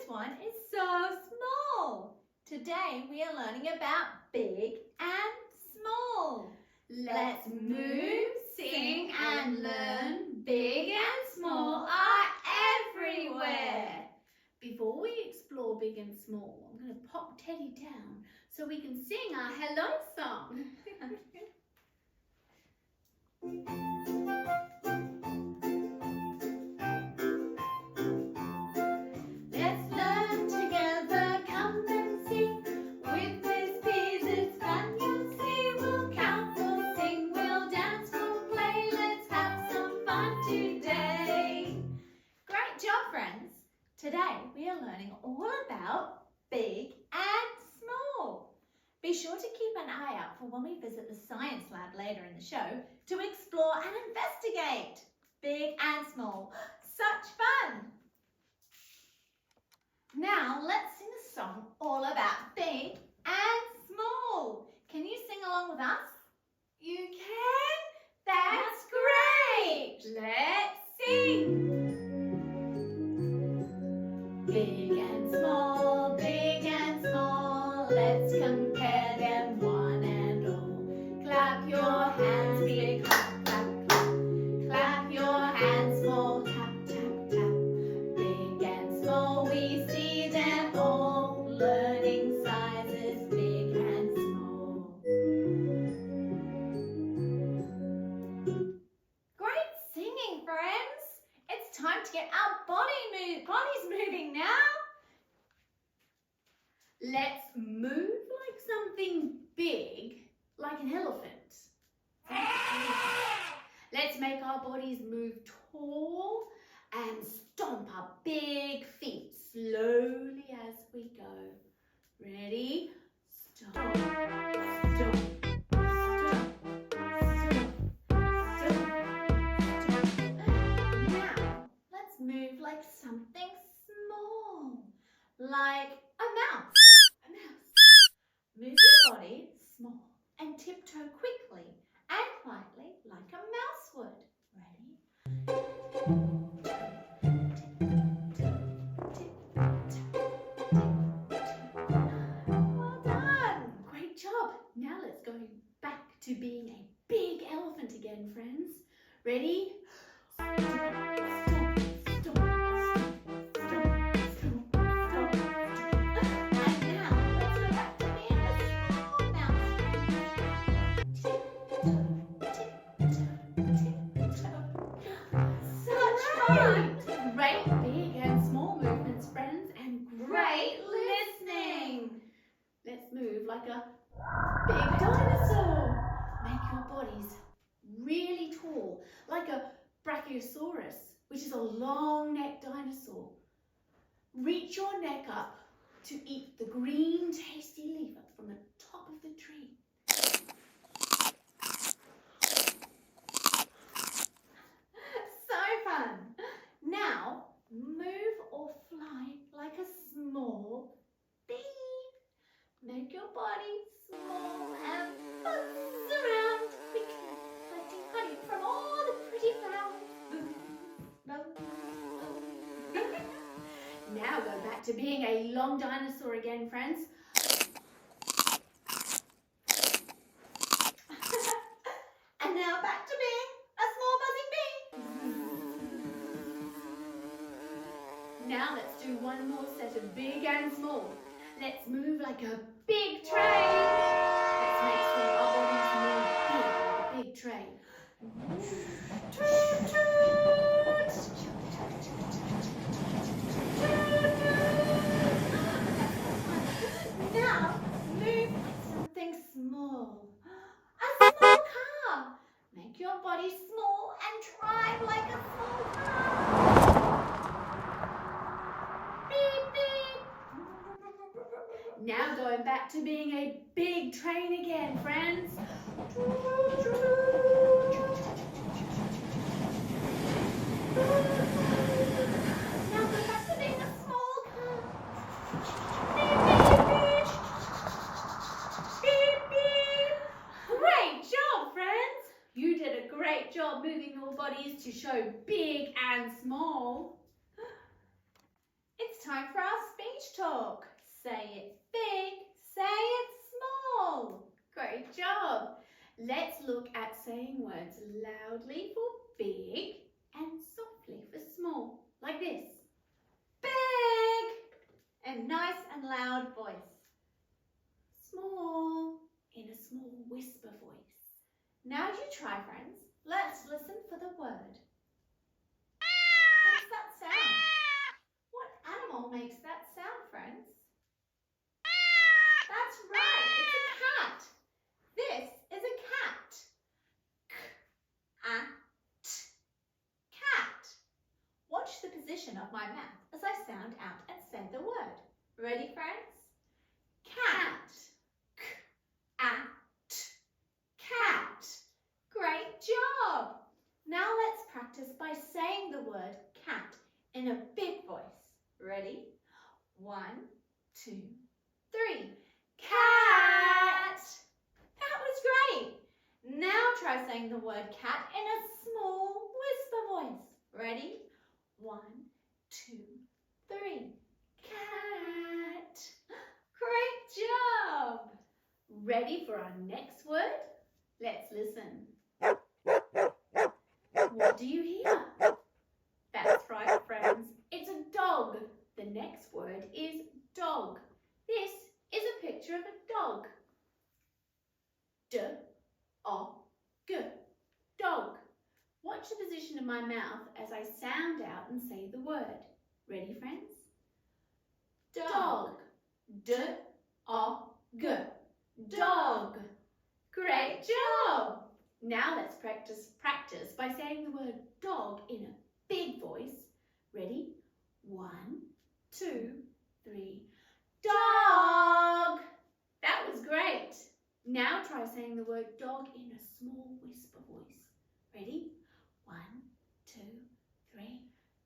one is so small. Today we are learning about big and small. Let's move, sing and learn. Big and small are everywhere. Before we explore big and small, I'm going to pop Teddy down so we can sing our hello song. Let's learn together, come and sing. With Miss Peas it's fun, you'll see. We'll count, we'll sing, we'll dance, we'll play. Let's have some fun today. Great job, friends. Today we are learning all about big and small. Be sure to keep an eye out for when we visit the science lab later in the show to explore and investigate. Big and small. Such fun! Now let's sing a song all about big and small. Can you sing along with us? You can? That's great! Let's sing! Big and small, let's compare them one and all. Clap your hands, big clap, clap, clap. Clap your hands, small, tap, tap, tap. Big and small, we see them all. Learning sizes, big and small. Great singing, friends. It's time to get our bodies moving now. Let's move like something big, like an elephant. Let's make our bodies move tall and stomp our big feet slowly as we go. Ready? Stomp, stomp, stomp, stomp, stomp. Now, let's move like something small, like a mouse. A mouse. Move your body small and tiptoe quickly and quietly like a mouse would. Ready? Well done. Great job. Now let's go back to being a big elephant again, friends. Ready? Stomp, stomp, stomp, stomp, stomp, stomp, stomp. And now let's go back to being a small mouse. Such fun! Great big and small movements, friends, and great listening. Let's move like a big dinosaur. Make your bodies really tall, like a brachiosaurus, which is a long-necked dinosaur. Reach your neck up to eat the green tasty leaf up from the top of the tree. So fun! Now move or fly like a small bee. Make your body small and buzz around quickly, collecting honey from all the pretty flowers. Now go back to being a long dinosaur again, friends. And now back to being a small buzzing bee. Now let's do one more set of big and small. Let's move like a big train. Let's make sure our bodies move big like a big train. Now move like something small. A small car. Make your body small and drive like a small car. Beep, beep. Now going back to being a big train again, friends. Now go back to being a small car. Beep, beep, beep. Beep, beep. Great job, friends. You did a great job moving your bodies to show big and small. It's time for our spin speech talk. Say it big, say it small. Great job. Let's look at saying words loudly for big and softly for small, like this. Big, and nice and loud voice. Small, in a small whisper voice. Now you try, friends. Let's listen for the word. What's that sound? What animal makes that sound, friends? That's right, it's a cat. This is a cat. K-a-t, cat. Watch the position of my mouth as I sound out and say the word. Ready, friends? Cat. K-a-t, cat. Great job. Now let's practice by saying the word cat in a big voice. Ready? 1, 2, 3. Cat. That was great. Now try saying the word cat in a small whisper voice. Ready? 1, 2, 3. Cat. Great job. Ready for our next word? Let's listen. What do you hear? That's right, friends. It's a dog. The next word is dog. This is a picture of a dog. D-o-g, dog. Watch the position of my mouth as I sound out and say the word. Ready, friends? Dog. D-o-g, dog. Great job. Now let's practice by saying the word dog in a big voice. Ready? 1, 2, 3. Dog. That was great. Now try saying the word dog in a small whisper voice. Ready? 1, 2, 3.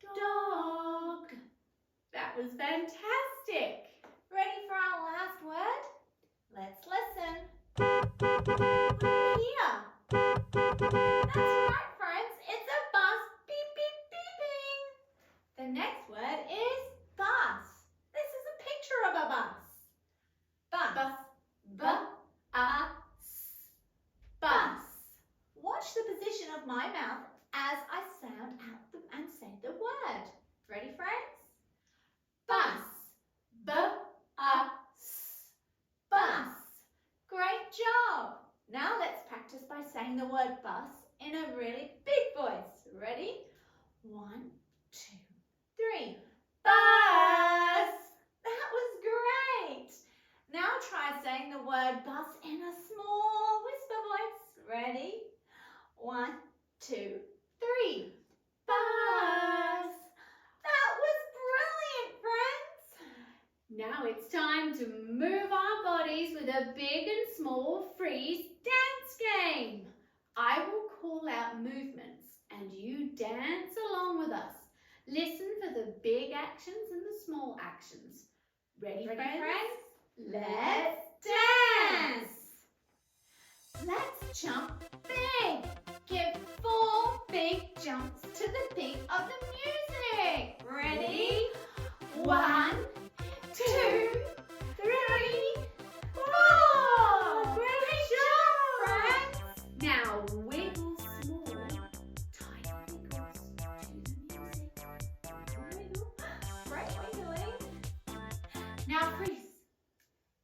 Dog. That was fantastic. Ready for our last word? Let's listen. What do you hear? That's right, friends. It's a bus. Beep, beep, beeping. The next word is bus. This is a picture of a bus. Bus. B-a-s. Bus. Watch the position of my mouth as I sound out and say the word. Ready, friends? Bus. B-a-s. Bus. Great job. Now let's practice by saying the word bus in a really big voice. Ready? 1, 2, 3. Bus. That was great. Now try saying the word bus in a small whisper voice. Ready? 1, 2, 3. Bus. That was brilliant, friends. Now it's time to move our bodies with a big and small freeze dance game. I will call out movements and you dance along with us. Listen for the big actions and the small actions. Ready, friends? Let's dance! Let's jump big. Give 4 big jumps to the beat of the music. Ready? 1, 2, 3, 4. Great job, friends. Now wiggle small, tight wiggles to the music. Wiggle. Great wiggling. Now freeze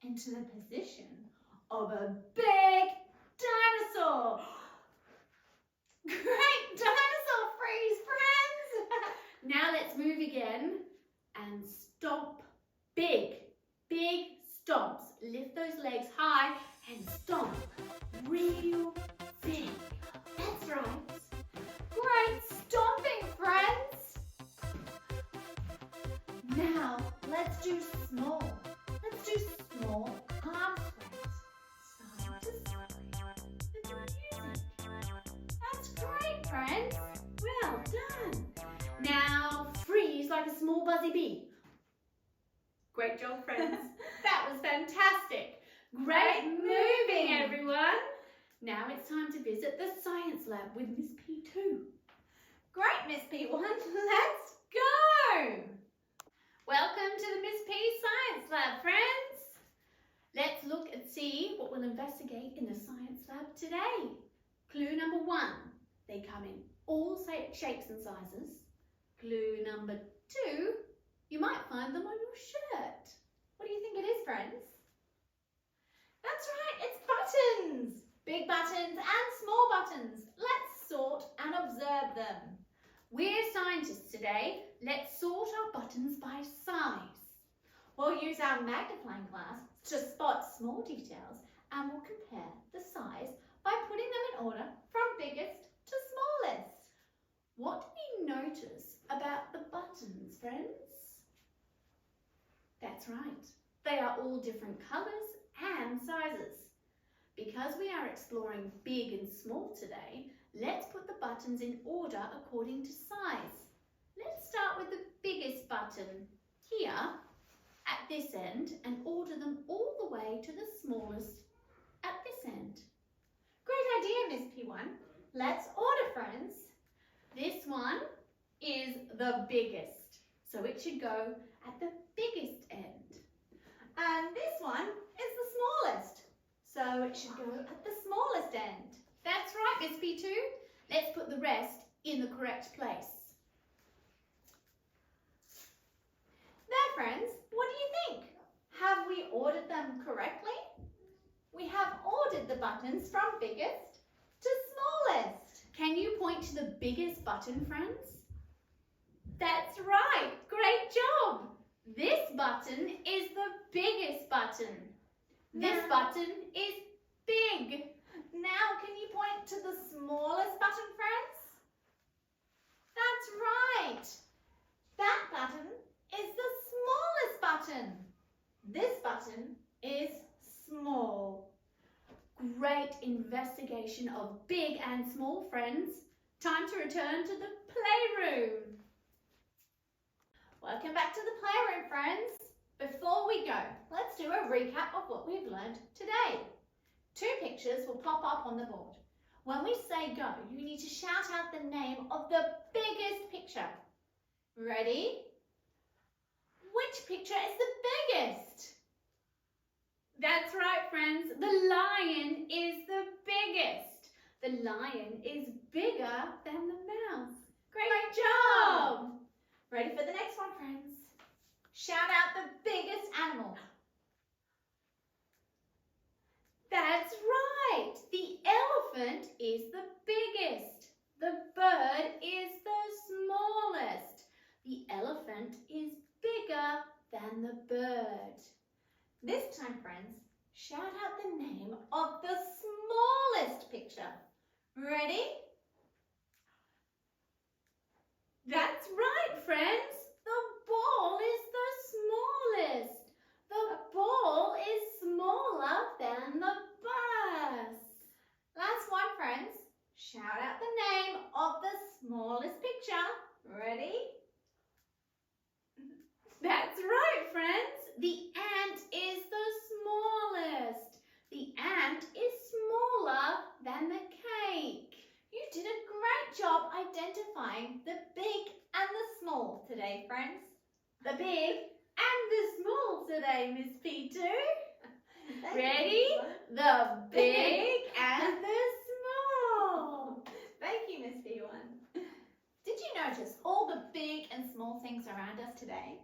into the position of a big dinosaur. Great dinosaur freeze, friends. Now let's move again and stomp big stomps. Lift those legs high and stomp real big. That's right. Great stomping, friends. Now let's do small. Let's do small arm swings. Side to side with the music. That's great, friends. Well done. Now freeze like a small buzzy bee. Great job, friends. That was fantastic. Great moving, everyone. Now it's time to visit the science lab with Miss P2. Great, Miss P1. Let's go. Welcome to the Miss P's Science Lab, friends. Let's look and see what we'll investigate in the Science Lab today. Clue number 1, they come in all shapes and sizes. Clue number 2, you might find them on your shirt. What do you think it is, friends? That's right, it's buttons. Big buttons and small buttons. Let's sort and observe them. We're scientists today. Let's sort our buttons by size. We'll use our magnifying glass to spot small details and we'll compare the size by putting them in order from biggest to smallest. What do we notice about the buttons, friends? That's right. They are all different colours and sizes. Because we are exploring big and small today, let's put the buttons in order according to size. Let's start with the biggest button here at this end and order them all the way to the smallest at this end. Great idea, Miss P1. Let's order, friends. This one is the biggest, so it should go at the biggest end. And this one is the smallest, so it should go at the smallest end. That's right, Miss P2. Let's put the rest in the correct place. There, friends, what do you think? Have we ordered them correctly? We have ordered the buttons from biggest to smallest. Can you point to the biggest button, friends? That's right, great job. This button is the biggest button. This button is big. Now, can you point to the smallest button, friends? That's right. That button is the smallest button. This button is small. Great investigation of big and small, friends. Time to return to the playroom. Welcome back to the playroom, friends. Before we go, let's do a recap of what we've learned today. 2 pictures will pop up on the board. When we say go, you need to shout out the name of the biggest picture. Ready? Which picture is the biggest? That's right, friends. The lion is the biggest. The lion is bigger than the mouse. Great job! Ready for the next one, friends? Shout out the biggest animal. That's right. The elephant is the biggest. The bird is the smallest. The elephant is bigger than the bird. This time, friends, shout out the name of the smallest picture. Ready? That's right, friends. The ball is the smallest. The ball is smaller than the bus. Last one, friends. Shout out the name of the smallest picture. Ready? That's right, friends. The ant is the smallest. The ant is smaller than the cake. You did a great job identifying the big and the small today, friends. The big and the small today, Miss P2. Ready? The big and the small. Thank you, Miss P1. Did you notice all the big and small things around us today?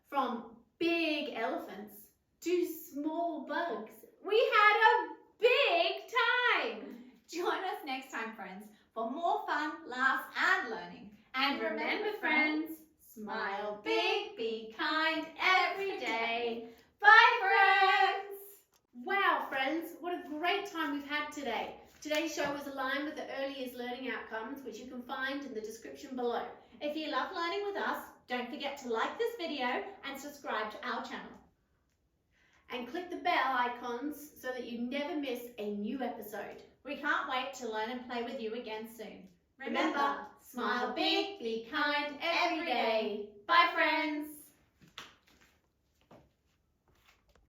From big elephants to small bugs. We had a big time. Join us next time, friends, for more fun, laughs and learning. And remember, friends, smile big, be kind every day. Bye, friends. Wow, friends, what a great time we've had today. Today's show was aligned with the early years learning outcomes, which you can find in the description below. If you love learning with us, don't forget to like this video and subscribe to our channel. And click the bell icons so that you never miss a new episode. We can't wait to learn and play with you again soon. Remember, smile big, be kind every day. Bye, friends.